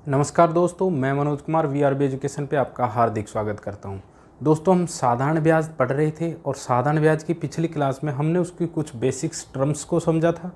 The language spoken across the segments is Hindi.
नमस्कार दोस्तों, मैं मनोज कुमार वीआरबी एजुकेशन पे आपका हार्दिक स्वागत करता हूं। दोस्तों, हम साधारण ब्याज पढ़ रहे थे और साधारण ब्याज की पिछली क्लास में हमने उसकी कुछ बेसिक्स टर्म्स को समझा था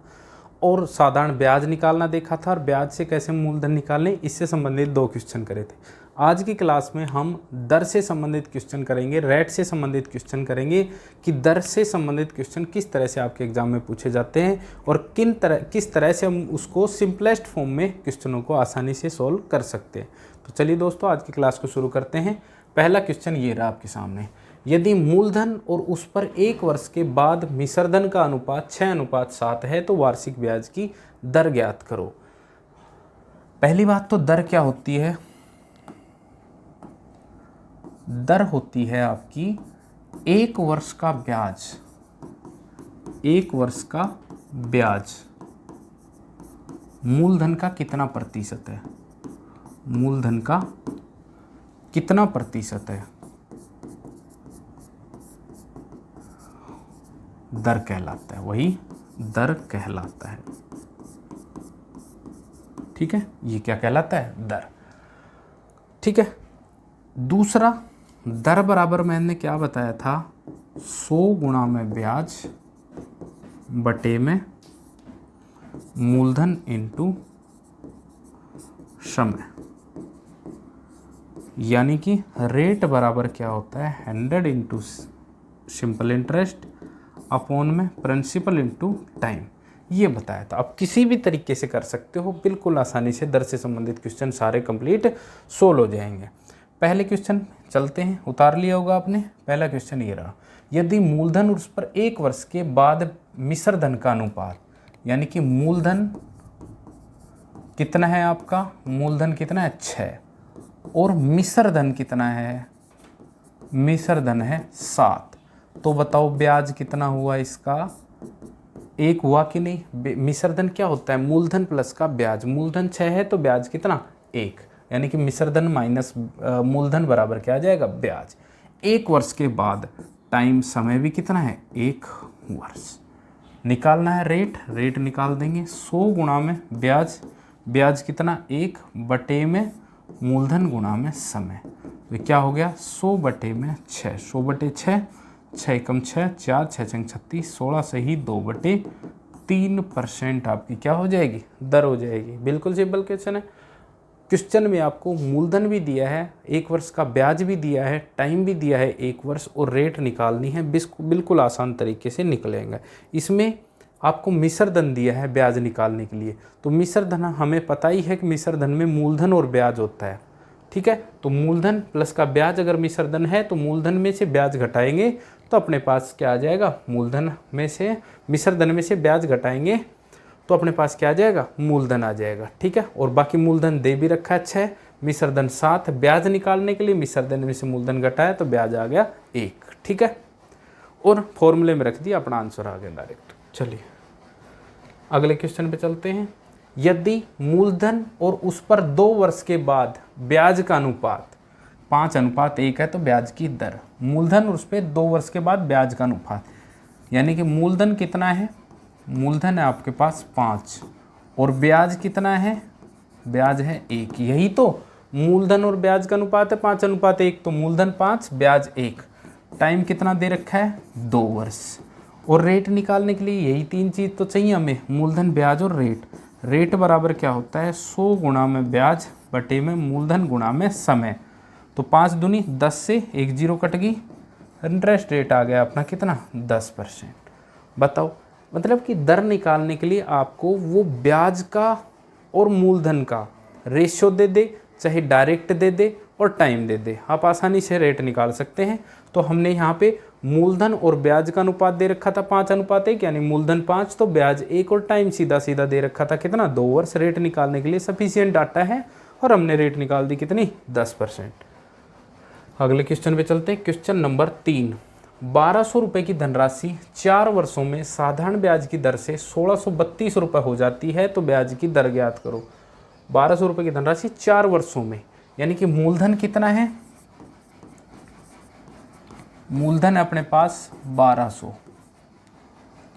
और साधारण ब्याज निकालना देखा था और ब्याज से कैसे मूलधन निकालने, इससे संबंधित 2 क्वेश्चन करे थे। आज की क्लास में हम दर से संबंधित क्वेश्चन करेंगे, रेट से संबंधित क्वेश्चन करेंगे कि दर से संबंधित क्वेश्चन किस तरह से आपके एग्जाम में पूछे जाते हैं और किस तरह से हम उसको सिंपलेस्ट फॉर्म में क्वेश्चनों को आसानी से सॉल्व कर सकते हैं। तो चलिए दोस्तों, आज की क्लास को शुरू करते हैं। पहला क्वेश्चन ये रहा आपके सामने। यदि मूलधन और उस पर 1 वर्ष के बाद मिश्रधन का अनुपात 6:7 है तो वार्षिक ब्याज की दर ज्ञात करो। पहली बात तो दर क्या होती है? दर होती है आपकी 1 वर्ष का ब्याज। 1 वर्ष का ब्याज मूलधन का कितना प्रतिशत है? मूलधन का कितना प्रतिशत है? दर कहलाता है, वही दर कहलाता है। ठीक है, ये क्या कहलाता है? दर। ठीक है। दूसरा, दर बराबर मैंने क्या बताया था? 100 गुणा में ब्याज बटे में मूलधन इंटू समय, यानी कि रेट बराबर क्या होता है? 100 इंटू सिंपल इंटरेस्ट अपॉन में प्रिंसिपल इंटू टाइम, ये बताया था। अब किसी भी तरीके से कर सकते हो, बिल्कुल आसानी से दर से संबंधित क्वेश्चन सारे कंप्लीट सोल्व हो जाएंगे। पहले क्वेश्चन चलते हैं, उतार लिया होगा आपने। पहला क्वेश्चन ये रहा। यदि मूलधन उस पर 1 वर्ष के बाद मिश्रधन का अनुपात, यानी कि मूलधन कितना है आपका? मूलधन कितना है? 6, और मिश्रधन कितना है? मिश्रधन है 7। तो बताओ ब्याज कितना हुआ इसका? 1 हुआ कि नहीं? मिश्रधन क्या होता है? मूलधन प्लस का ब्याज। मूलधन 6 है तो ब्याज कितना? 1, यानी कि मिश्रधन माइनस मूलधन बराबर क्या आ जाएगा? ब्याज। 1 वर्ष के बाद टाइम, समय भी कितना है? 1 वर्ष। निकालना है रेट, रेट निकाल देंगे। 100 गुणा में ब्याज, ब्याज कितना? 1 बटे में मूलधन गुणा में समय, तो क्या हो गया? 100 बटे में 6, 100 बटे 6, 6 कम 6, 4, 6 छंग 36, 16 से ही 2 बटे 3% आपकी क्या हो जाएगी? दर हो जाएगी। बिल्कुल सिंपल क्वेश्चन है। क्वेश्चन में आपको मूलधन भी दिया है, 1 वर्ष का ब्याज भी दिया है, टाइम भी दिया है 1 वर्ष, और रेट निकालनी है। बिल्कुल आसान तरीके से निकलेगा। इसमें आपको मिश्रधन दिया है ब्याज निकालने के लिए, तो मिश्रधन हमें पता ही है कि मिश्रधन में मूलधन और ब्याज होता है। ठीक है, तो मूलधन प्लस का ब्याज अगर मिश्रधन है तो मूलधन में से ब्याज घटाएंगे तो अपने पास क्या आ जाएगा? मूलधन में से, मिश्रधन में से ब्याज घटाएंगे तो अपने पास क्या आ जाएगा? मूलधन आ जाएगा। ठीक है, और बाकी मूलधन दे भी रखा है 6, मिश्रधन 7। ब्याज निकालने के लिए मिश्रधन में से मूलधन घटाया तो ब्याज आ गया 1। ठीक है, और फॉर्मूले में रख दिया, अपना आंसर आ गया डायरेक्ट। चलिए अगले क्वेश्चन पे चलते हैं। यदि मूलधन और उस पर 2 वर्ष के बाद ब्याज का अनुपात 5:1 है तो ब्याज की दर। मूलधन और उस पर 2 वर्ष के बाद ब्याज का अनुपात, यानी कि मूलधन कितना है? मूलधन है आपके पास 5 और ब्याज कितना है? ब्याज है 1। यही तो मूलधन और ब्याज का अनुपात है 5:1, तो मूलधन 5 ब्याज 1। टाइम कितना दे रखा है? 2 वर्ष। और रेट निकालने के लिए यही 3 चीज़ तो चाहिए हमें, मूलधन, ब्याज और रेट। रेट बराबर क्या होता है? 100 गुणा में ब्याज बटे में मूलधन गुणा में समय, तो 5 दूनी 10 से 1 0 कट गई। इंटरेस्ट रेट आ गया अपना कितना? 10%। बताओ, मतलब कि दर निकालने के लिए आपको वो ब्याज का और मूलधन का रेशियो दे दे, चाहे डायरेक्ट दे दे और टाइम दे दे, आप आसानी से रेट निकाल सकते हैं। तो हमने यहाँ पे मूलधन और ब्याज का अनुपात दे रखा था 5:1, यानी मूलधन 5 तो ब्याज 1 और टाइम सीधा सीधा दे रखा था कितना? 2 वर्ष। रेट निकालने के लिए सफिशिएंट डाटा है और हमने रेट निकाल दी कितनी? 10%। अगले क्वेश्चन पे चलते हैं। Question number 3। 1200 रुपये की धनराशि 4 वर्षों में साधारण ब्याज की दर से 1632 रुपये हो जाती है तो ब्याज की दर ज्ञात करो। 1200 रुपये की धनराशि 4 वर्षों में, यानी कि मूलधन कितना है? मूलधन है अपने पास 1200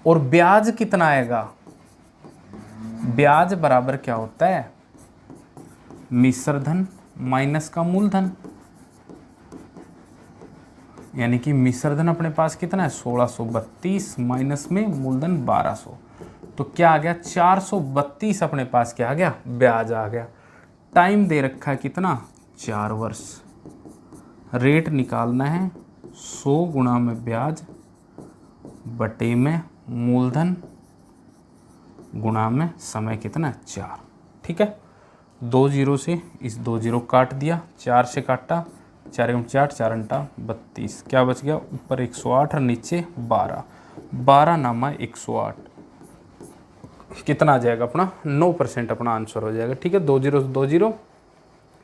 और ब्याज कितना आएगा? ब्याज बराबर क्या होता है? मिश्र धन माइनस का मूलधन, यानी कि मिश्र धन अपने पास कितना है 1632 माइनस में मूलधन 1200, तो क्या आ गया 432 अपने पास क्या आ गया ब्याज आ गया। टाइम दे रखा है कितना 4 वर्ष। रेट निकालना है 100 गुणा में ब्याज बटे में मूलधन गुणा में समय कितना 4। ठीक है, 2 जीरो से इस 2 जीरो काट दिया, 4 से काटा, 4 एवं 4 4 अंटा 32, क्या बच गया ऊपर 108 और नीचे 12, 12 नामा 108, कितना आ जाएगा अपना 9% अपना आंसर हो जाएगा। ठीक है, 2 जीरो 2 जीरो,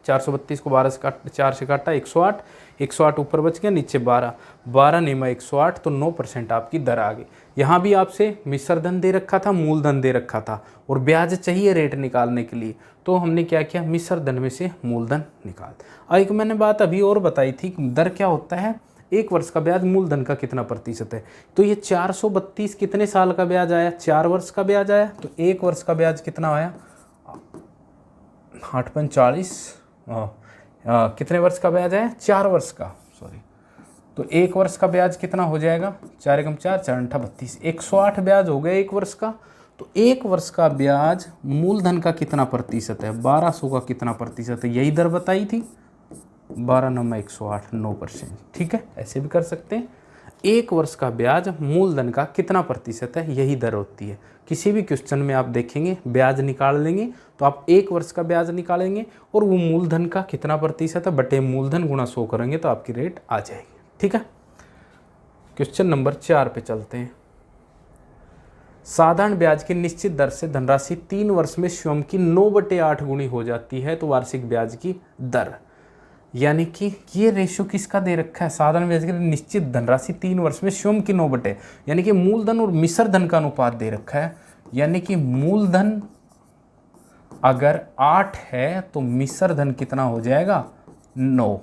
432 को 12 से काट 4 से काटा 108, 108 ऊपर बच गया नीचे 12, 12 निमा 108, तो 9% आपकी दर आ गई। यहाँ भी आपसे मिश्र धन दे रखा था, मूलधन दे रखा था और ब्याज चाहिए रेट निकालने के लिए, तो हमने क्या किया मिश्र धन में से मूलधन निकाल। और एक मैंने बात अभी और बताई थी, दर क्या होता है, 1 वर्ष का ब्याज मूलधन का कितना प्रतिशत है, तो ये 432 कितने साल का ब्याज आया 4 वर्ष का ब्याज आया, तो 1 वर्ष का ब्याज कितना आया 845, कितने वर्ष का ब्याज आया 4 वर्ष का, सॉरी, तो 1 वर्ष का ब्याज कितना हो जाएगा 4 एकम 4 4 अंठा 32, 108 ब्याज हो गया 1 वर्ष का। तो 1 वर्ष का ब्याज मूलधन का कितना प्रतिशत है 1200 का कितना प्रतिशत है, यही दर बताई थी 12 नंबर 108 9%। ठीक है, ऐसे भी कर सकते हैं। 1 वर्ष का ब्याज मूलधन का कितना प्रतिशत है, यही दर होती है। किसी भी क्वेश्चन में आप देखेंगे ब्याज निकाल लेंगे तो आप 1 वर्ष का ब्याज निकालेंगे और वो मूलधन का कितना प्रतिशत है बटे मूलधन गुणा 100 करेंगे तो आपकी रेट आ जाएगी। ठीक है, क्वेश्चन नंबर 4 पे चलते हैं। साधारण ब्याज की निश्चित दर से धनराशि 3 वर्ष में स्वयं की 9/8 गुणी हो जाती है तो वार्षिक ब्याज की दर, यानी कि ये रेशियो किसका दे रखा है, साधारण ब्याज की निश्चित धनराशि 3 वर्ष में स्वयं की 9/, यानी कि मूलधन और मिश्र धन का अनुपात दे रखा है, यानी कि मूलधन अगर 8 है तो मिश्र धन कितना हो जाएगा 9।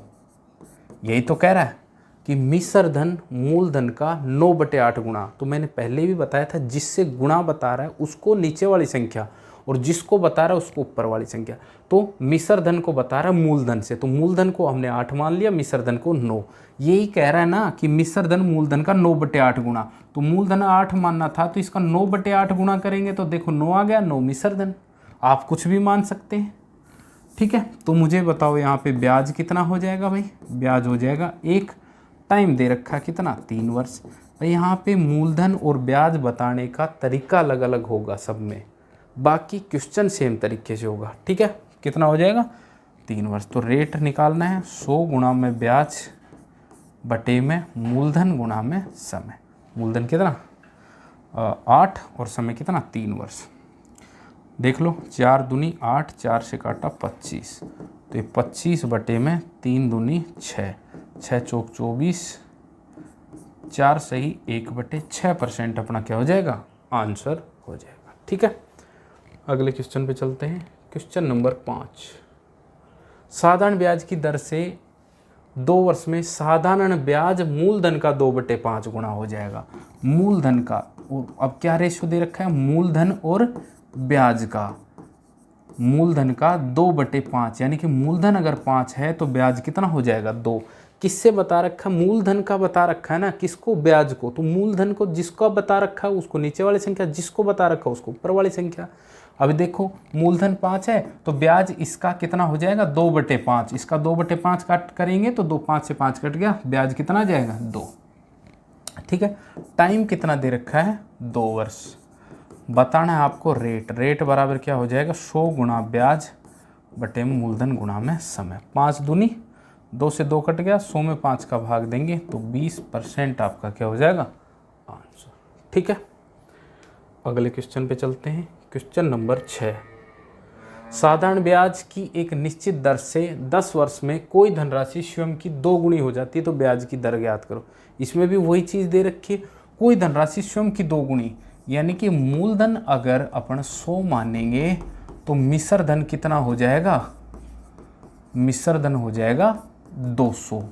यही तो कह रहा है कि मिश्र धन मूलधन का 9/8 गुणा, तो मैंने पहले भी बताया था जिससे गुणा बता रहा है उसको नीचे वाली संख्या और जिसको बता रहा है उसको ऊपर वाली संख्या। तो मिश्र धन को बता रहा है मूलधन से, तो मूलधन को हमने 8 मान लिया, मिश्र धन को 9। यही कह रहा है ना कि मिश्र धन मूलधन का 9/8 गुणा, तो मूलधन 8 मानना था तो इसका 9/8 गुणा करेंगे तो देखो 9 आ गया, 9 मिश्र धन। आप कुछ भी मान सकते हैं। ठीक है, तो मुझे बताओ यहाँ पे ब्याज कितना हो जाएगा भाई, ब्याज हो जाएगा 1, टाइम दे रखा कितना 3 वर्ष। भाई यहाँ पे मूलधन और ब्याज बताने का तरीका अलग अलग होगा सब में, बाकी क्वेश्चन सेम तरीके से होगा। ठीक है, कितना हो जाएगा 3 वर्ष। तो रेट निकालना है 100 गुणा में ब्याज बटे में मूलधन गुणा में समय। मूलधन कितना 8 और समय कितना 3 वर्ष। देख लो 4 दूनी 8, 4 से काटा 25, तो ये 25 बटे में 3 दूनी 6, 6 चौक 24, 4 सही 1/6% अपना क्या हो जाएगा आंसर हो जाएगा। ठीक है, अगले क्वेश्चन पे चलते हैं। क्वेश्चन नंबर 5, साधारण ब्याज की दर से 2 वर्ष में साधारण ब्याज मूलधन का 2/5 गुणा हो जाएगा। मूलधन का, अब क्या रेशियो दे रखा है मूलधन और ब्याज का, मूलधन का 2/5, यानी कि मूलधन अगर 5 है तो ब्याज कितना हो जाएगा 2। किससे बता रखा है, मूलधन का बता रखा है ना, किसको ब्याज को, तो मूलधन को जिसको बता रखा है उसको नीचे वाली संख्या, जिसको बता रखा है उसको ऊपर वाली संख्या। अभी देखो मूलधन 5 है तो ब्याज इसका कितना हो जाएगा 2/5, इसका 2/5 काट करेंगे तो 2 5 से 5 कट गया, ब्याज कितना आ जाएगा 2। ठीक है, टाइम कितना दे रखा है 2 वर्ष। बताना है आपको रेट, रेट बराबर क्या हो जाएगा 100 गुणा ब्याज बटे में मूलधन गुणा में समय। 5 दूनी 2 से 2 कट गया, 100 में 5 का भाग देंगे तो 20% आपका क्या हो जाएगा आंसर। ठीक है, अगले क्वेश्चन पे चलते हैं। क्वेश्चन नंबर 6, साधारण ब्याज की एक निश्चित दर से 10 वर्ष में कोई धनराशि स्वयं की 2 गुणी हो जाती है तो ब्याज की दर ज्ञात करो। इसमें भी वही चीज़ दे रखी है, कोई धनराशि स्वयं की 2 गुणी, यानी कि मूलधन अगर अपन 100 मानेंगे तो मिश्र धन कितना हो जाएगा, मिश्र धन हो जाएगा 200।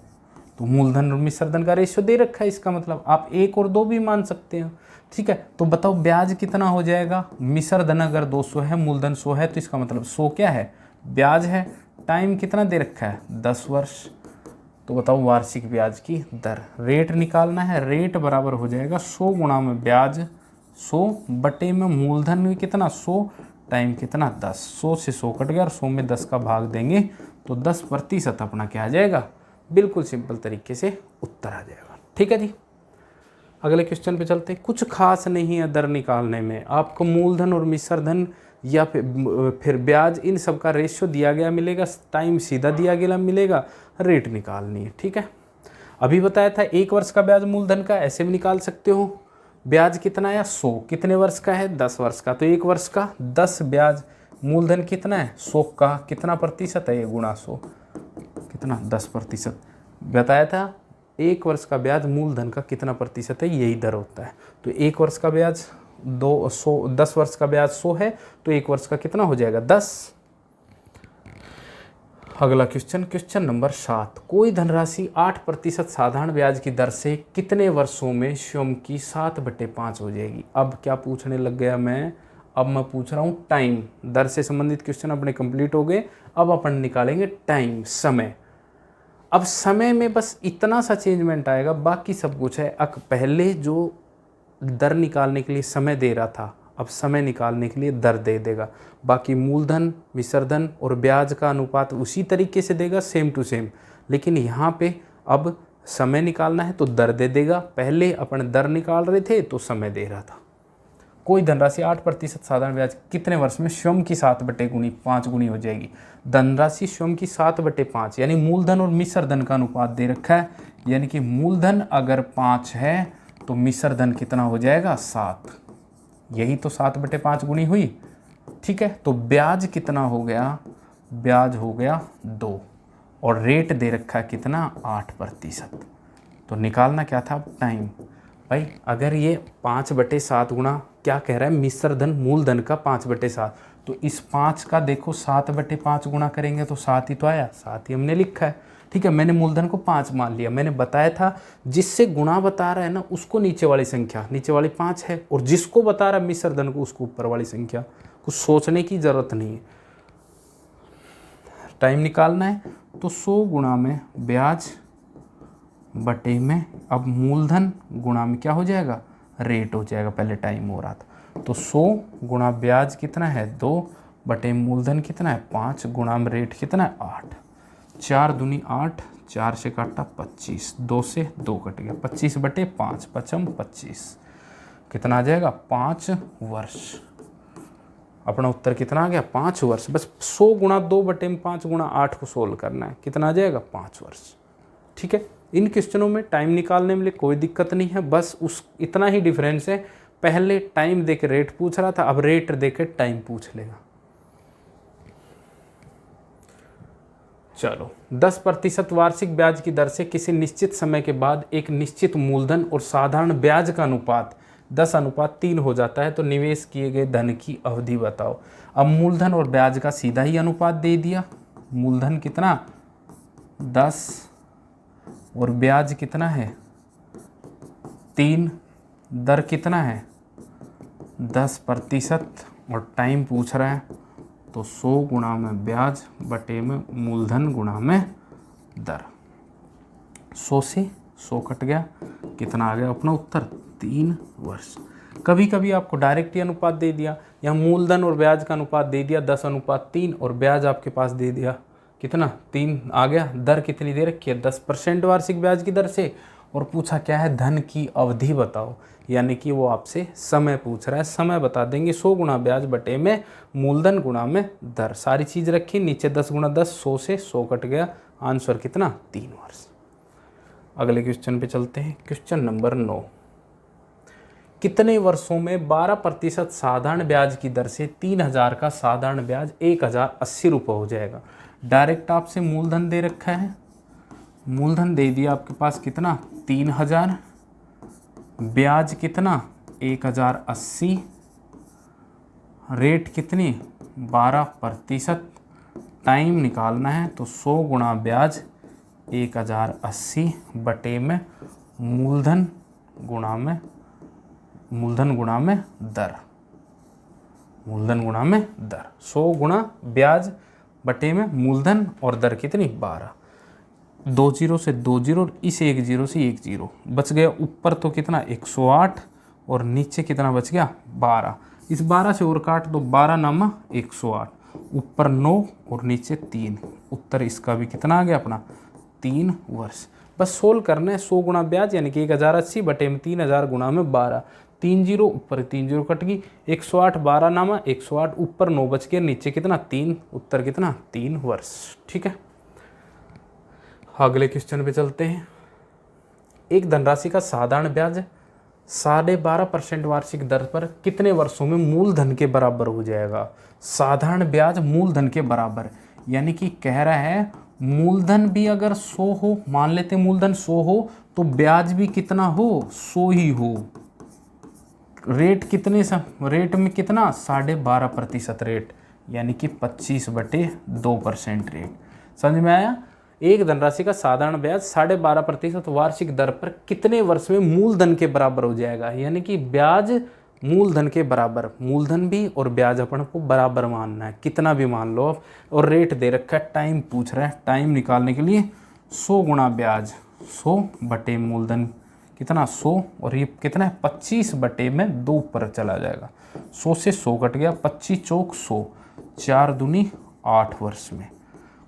तो मूलधन और मिश्र धन का रेशियो दे रखा है, इसका मतलब आप 1 और 2 भी मान सकते हैं। ठीक है, तो बताओ ब्याज कितना हो जाएगा, मिश्र धन अगर 200 है मूलधन 100 है तो इसका मतलब 100 क्या है ब्याज है, टाइम कितना दे रखा है 10 वर्ष। तो बताओ वार्षिक ब्याज की दर, रेट निकालना है। रेट बराबर हो जाएगा 100 गुणा में ब्याज 100 बटे में मूलधन में कितना 100 टाइम कितना 10। 100 से 100 कट गया और 100 में 10 का भाग देंगे तो 10% अपना क्या आ जाएगा, बिल्कुल सिंपल तरीके से उत्तर आ जाएगा। ठीक है जी, अगले क्वेश्चन पे चलते हैं। कुछ खास नहीं है दर निकालने में, आपको मूलधन और मिश्रधन या फिर ब्याज इन सब का रेशियो दिया गया मिलेगा, टाइम सीधा दिया गया मिलेगा, रेट निकालनी है। ठीक है, अभी बताया था 1 वर्ष का ब्याज मूलधन का, ऐसे भी निकाल सकते हो। ब्याज कितना है 100, कितने वर्ष का है 10 वर्ष का, तो 1 वर्ष का 10 ब्याज, मूलधन कितना है 100 का कितना प्रतिशत है, ये गुणा 100 कितना 10%। बताया था 1 वर्ष का ब्याज मूलधन का कितना प्रतिशत है, यही दर होता है। तो 1 वर्ष का ब्याज 10 वर्ष का ब्याज 100 है, तो 1 वर्ष का कितना हो जाएगा 10। अगला क्वेश्चन, क्वेश्चन नंबर 7। कोई धनराशि 8% साधारण ब्याज की दर से कितने वर्षों में स्वयं की 7/5 हो जाएगी। अब क्या पूछने लग गया मैं, अब मैं पूछ रहा हूँ टाइम। दर से संबंधित क्वेश्चन अपने कंप्लीट हो गए, अब अपन निकालेंगे टाइम, समय। अब समय में बस इतना सा चेंजमेंट आएगा, बाकी सब कुछ है। पहले जो दर निकालने के लिए समय दे रहा था, अब समय निकालने के लिए दर दे देगा। बाकी मूलधन, मिश्रधन और ब्याज का अनुपात उसी तरीके से देगा, सेम टू सेम। लेकिन यहाँ पे अब समय निकालना है तो दर दे देगा। पहले अपन दर निकाल रहे थे तो समय दे रहा था। कोई धनराशि 8% साधारण ब्याज कितने वर्ष में स्वयं की 7/5 गुनी हो जाएगी। धनराशि स्वयं की 7/5 यानी मूलधन और मिश्रधन का अनुपात दे रखा है, यानी कि मूलधन अगर 5 है तो मिश्रधन कितना हो जाएगा 7, यही तो 7/5 गुनी हुई। ठीक है, तो ब्याज कितना हो गया, ब्याज हो गया 2 और रेट दे रखा है कितना 8%। तो निकालना क्या था टाइम। भाई अगर ये 5/7 गुना क्या कह रहा है, मिश्रधन मूलधन का 5/7, तो इस 5 का देखो 7/5 गुना करेंगे तो 7 ही तो आया, 7 ही हमने लिखा है। ठीक है, मैंने मूलधन को 5 मान लिया। मैंने बताया था जिससे गुणा बता रहा है ना उसको नीचे वाली संख्या, नीचे वाली 5 है, और जिसको बता रहा है मिश्रधन को उसको ऊपर वाली संख्या। कुछ सोचने की जरूरत नहीं है। टाइम निकालना है तो 100 गुणा में ब्याज बटे में, अब मूलधन गुणा में क्या हो जाएगा, रेट हो जाएगा। पहले टाइम हो रहा था तो 100 गुणा ब्याज कितना है 2 बटे मूलधन कितना है 5 गुणा में रेट कितना है 8। 4 दूनी 8, 4 से काटा 25, 2 से 2 कट गया, 25/5 पचम 25 कितना आ जाएगा 5 वर्ष। अपना उत्तर कितना आ गया 5 वर्ष। बस 100 गुणा 2 बटे में 5 गुणा 8 को सोल्व करना है, कितना आ जाएगा 5 वर्ष। ठीक है, इन क्वेश्चनों में टाइम निकालने में कोई दिक्कत नहीं है, बस उस इतना ही डिफरेंस है। पहले टाइम देके रेट पूछ रहा था, अब रेट देके टाइम पूछ लेगा। चलो, 10% वार्षिक ब्याज की दर से किसी निश्चित समय के बाद एक निश्चित मूलधन और साधारण ब्याज का अनुपात 10:3 हो जाता है तो निवेश किए गए धन की अवधि बताओ। अब मूलधन और ब्याज का सीधा ही अनुपात दे दिया। मूलधन कितना 10 और ब्याज कितना है 3, दर कितना है 10% और टाइम पूछ रहा है तो 100 गुणा में ब्याज बटे में मूलधन गुणा में दर। 100 से 100 कट गया, कितना आ गया अपना उत्तर 3 वर्ष। कभी कभी आपको डायरेक्ट ही अनुपात दे दिया, या मूलधन और ब्याज का अनुपात दे दिया 10:3 और ब्याज आपके पास दे दिया कितना 3 आ गया। दर कितनी दे रखी है 10% वार्षिक ब्याज की दर से, और पूछा क्या है धन की अवधि बताओ, यानी कि वो आपसे समय पूछ रहा है। समय बता देंगे 100 गुणा ब्याज बटे में मूलधन गुणा में दर। सारी चीज़ रखी, नीचे 10 गुणा 10, 100 से 100 कट गया, आंसर कितना 3 वर्ष। अगले क्वेश्चन पे चलते हैं, क्वेश्चन नंबर 9। कितने वर्षों में 12% साधारण ब्याज की दर से 3000 का साधारण ब्याज 1080 रुपये हो जाएगा। डायरेक्ट आपसे मूलधन दे रखा है, मूलधन दे दिया आपके पास कितना 3000, ब्याज कितना 1080, रेट कितनी 12%, टाइम निकालना है तो 100 गुणा ब्याज 1080 बटे में मूलधन गुणा में दर। मूलधन गुणा में दर 100 गुणा ब्याज बटे में मूलधन और दर कितनी 12, 2 जीरो से 2 जीरो, इस 1 जीरो से 1 जीरो बच गया। ऊपर तो कितना 108 और नीचे कितना बच गया 12। इस 12 से और काट दो, 12 नामा 108, ऊपर 9 और नीचे 3। उत्तर इसका भी कितना आ गया अपना 3 वर्ष। बस सोल्व करना है। 100 गुणा ब्याज यानी कि 1080 बटे में 3000 गुणा में 12, 3 जीरो ऊपर 3 जीरो कट गई, 108 12 नामा 108, ऊपर 9 बच गया, नीचे कितना 3, उत्तर कितना 3 वर्ष। ठीक है, अगले क्वेश्चन पे चलते हैं। एक धनराशि का साधारण ब्याज 12.5% वार्षिक दर पर कितने वर्षों में मूलधन के बराबर हो जाएगा। साधारण ब्याज मूलधन के बराबर, यानी कि कह रहा है मूलधन भी अगर 100 हो, मान लेते मूलधन 100 हो तो ब्याज भी कितना हो 100 ही हो। रेट कितने रेट में कितना 12.5% रेट, यानी कि 25/2% रेट। समझ में आया। एक धनराशि का साधारण ब्याज 12.5% वार्षिक दर पर कितने वर्ष में मूलधन के बराबर हो जाएगा, यानी कि ब्याज मूलधन के बराबर, मूलधन भी और ब्याज अपन को बराबर मानना है, कितना भी मान लो। और रेट दे रखा है, टाइम पूछ रहा है, टाइम निकालने के लिए 100 गुणा ब्याज 100 बटे मूलधन कितना 100, और ये कितना है 25 बटे में 2 पर चला जाएगा। 100 से 100 कट गया, 25 चौक 100, 4 दूनी 8 वर्ष में।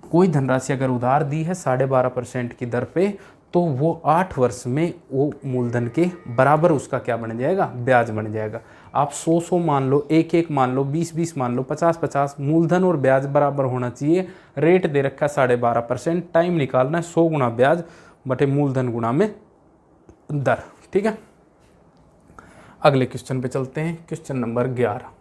कोई धनराशि अगर उधार दी है 12.5% की दर पे, तो वो 8 वर्ष में वो मूलधन के बराबर उसका क्या बन जाएगा, ब्याज बन जाएगा। आप 100 मान लो, 1 मान लो, 20 मान लो, 50 मूलधन और ब्याज बराबर होना चाहिए। रेट दे रखा है 12.5%, टाइम निकालना है 100 गुणा ब्याज बटे मूलधन गुणा में दर। ठीक है, अगले क्वेश्चन पे चलते हैं। Question number 11।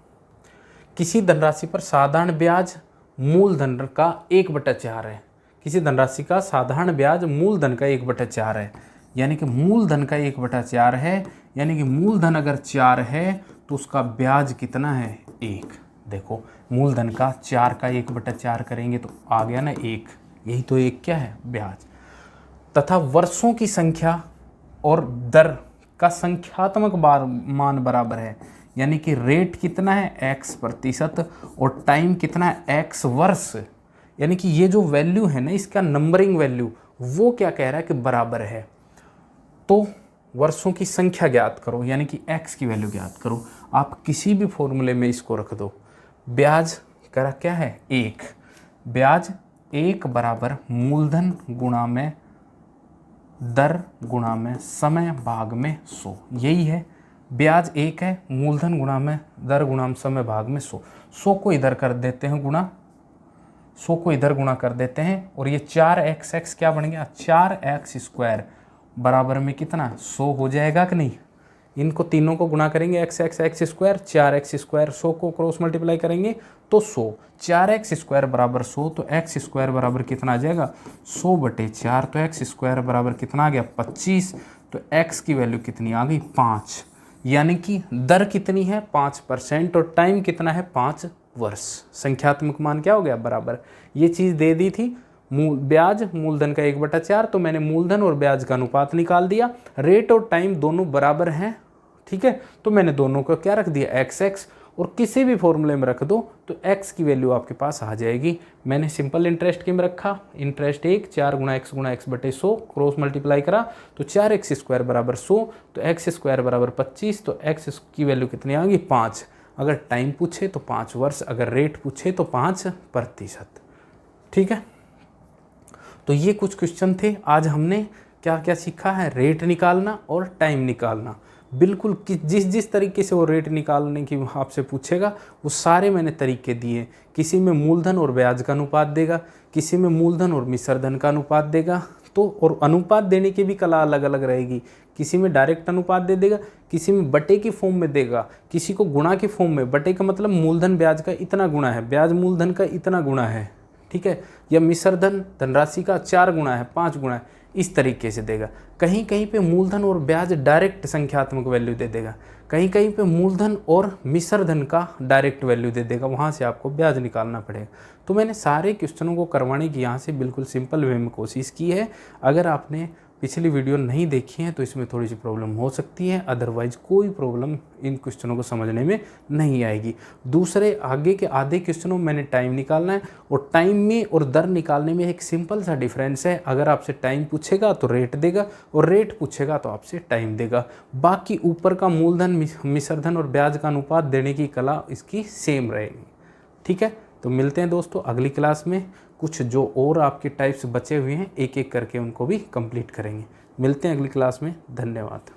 किसी धनराशि पर साधारण ब्याज मूलधन का 1/4 है। किसी धनराशि का साधारण ब्याज मूलधन का 1/4 है, यानी कि मूलधन का 1/4 है, यानी कि मूलधन अगर 4 है तो उसका ब्याज कितना है 1। देखो मूलधन का 4 का 1/4 करेंगे तो आ गया ना 1, यही तो 1 क्या है ब्याज। तथा वर्षों की संख्या और दर का संख्यात्मक मान बराबर है, यानी कि रेट कितना है x% और टाइम कितना है x वर्ष, यानी कि ये जो वैल्यू है ना इसका नंबरिंग वैल्यू वो क्या कह रहा है कि बराबर है। तो वर्षों की संख्या ज्ञात करो, यानी कि x की वैल्यू ज्ञात करो। आप किसी भी फॉर्मूले में इसको रख दो। ब्याज करा क्या है 1, ब्याज 1 बराबर मूलधन गुणा में दर गुणा में समय भाग में 100, यही है। ब्याज 1 है, मूलधन गुणा में दर गुणा में समय भाग में 100। 100 को इधर कर देते हैं गुणा, 100 को इधर गुणा कर देते हैं, और ये 4x क्या बन गया 4x² बराबर में कितना 100 हो जाएगा कि नहीं। इनको तीनों को गुणा करेंगे x 4x² 100 को क्रॉस मल्टीप्लाई करेंगे तो 100, 4x² बराबर 100, तो x² बराबर कितना आ जाएगा 100/4, तो x² बराबर कितना आ गया 25, तो x की वैल्यू कितनी आ गई 5, यानी कि दर कितनी है 5% और टाइम कितना है 5 वर्ष। संख्यात्मक मान क्या हो गया बराबर। ये चीज़ दे दी थी ब्याज मूलधन का 1/4, तो मैंने मूलधन और ब्याज का अनुपात निकाल दिया। रेट और टाइम दोनों बराबर हैं, ठीक है, तो मैंने दोनों को क्या रख दिया x, और किसी भी फॉर्मूले में रख दो तो x की वैल्यू आपके पास आ जाएगी। मैंने सिंपल इंटरेस्ट के में रखा, इंटरेस्ट 1 4 गुणा x बटे 100 क्रॉस मल्टीप्लाई करा तो 4x² बराबर 100, तो x² बराबर 25, तो x की वैल्यू कितनी आ गई 5। अगर टाइम पूछे तो 5 वर्ष, अगर रेट पूछे तो 5%। ठीक है, तो ये कुछ क्वेश्चन थे। आज हमने क्या क्या सीखा है, रेट निकालना और टाइम निकालना। बिल्कुल जिस तरीके से वो रेट निकालने की आपसे पूछेगा वो सारे मैंने तरीके दिए। किसी में मूलधन और ब्याज का अनुपात देगा, किसी में मूलधन और मिश्र धन का अनुपात देगा, तो और अनुपात देने की भी कला अलग अलग रहेगी। किसी में डायरेक्ट अनुपात दे देगा, किसी में बटे की फॉर्म में देगा, किसी को गुणा की फॉर्म में। बटे का मतलब मूलधन ब्याज का इतना गुणा है, ब्याज मूलधन का इतना गुणा है, ठीक है, या मिश्र धन धनराशि का 4 गुणा है 5 गुणा है, इस तरीके से देगा। कहीं कहीं पे मूलधन और ब्याज डायरेक्ट संख्यात्मक वैल्यू दे देगा, कहीं कहीं पे मूलधन और मिश्र धन का डायरेक्ट वैल्यू दे देगा, वहाँ से आपको ब्याज निकालना पड़ेगा। तो मैंने सारे क्वेश्चनों को करवाने की यहाँ से बिल्कुल सिंपल वे में कोशिश की है। अगर आपने पिछली वीडियो नहीं देखी है तो इसमें थोड़ी सी प्रॉब्लम हो सकती है, अदरवाइज कोई प्रॉब्लम इन क्वेश्चनों को समझने में नहीं आएगी। दूसरे आगे के आधे क्वेश्चनों में मैंने टाइम निकालना है, और टाइम में और दर निकालने में एक सिंपल सा डिफरेंस है। अगर आपसे टाइम पूछेगा तो रेट देगा, और रेट पूछेगा तो आपसे टाइम देगा। बाकी ऊपर का मूलधन, मिश्रधन और ब्याज का अनुपात देने की कला इसकी सेम रहेगी। ठीक है, तो मिलते हैं दोस्तों अगली क्लास में। कुछ जो और आपके टाइप्स बचे हुए हैं एक एक करके उनको भी कंप्लीट करेंगे। मिलते हैं अगली क्लास में। धन्यवाद।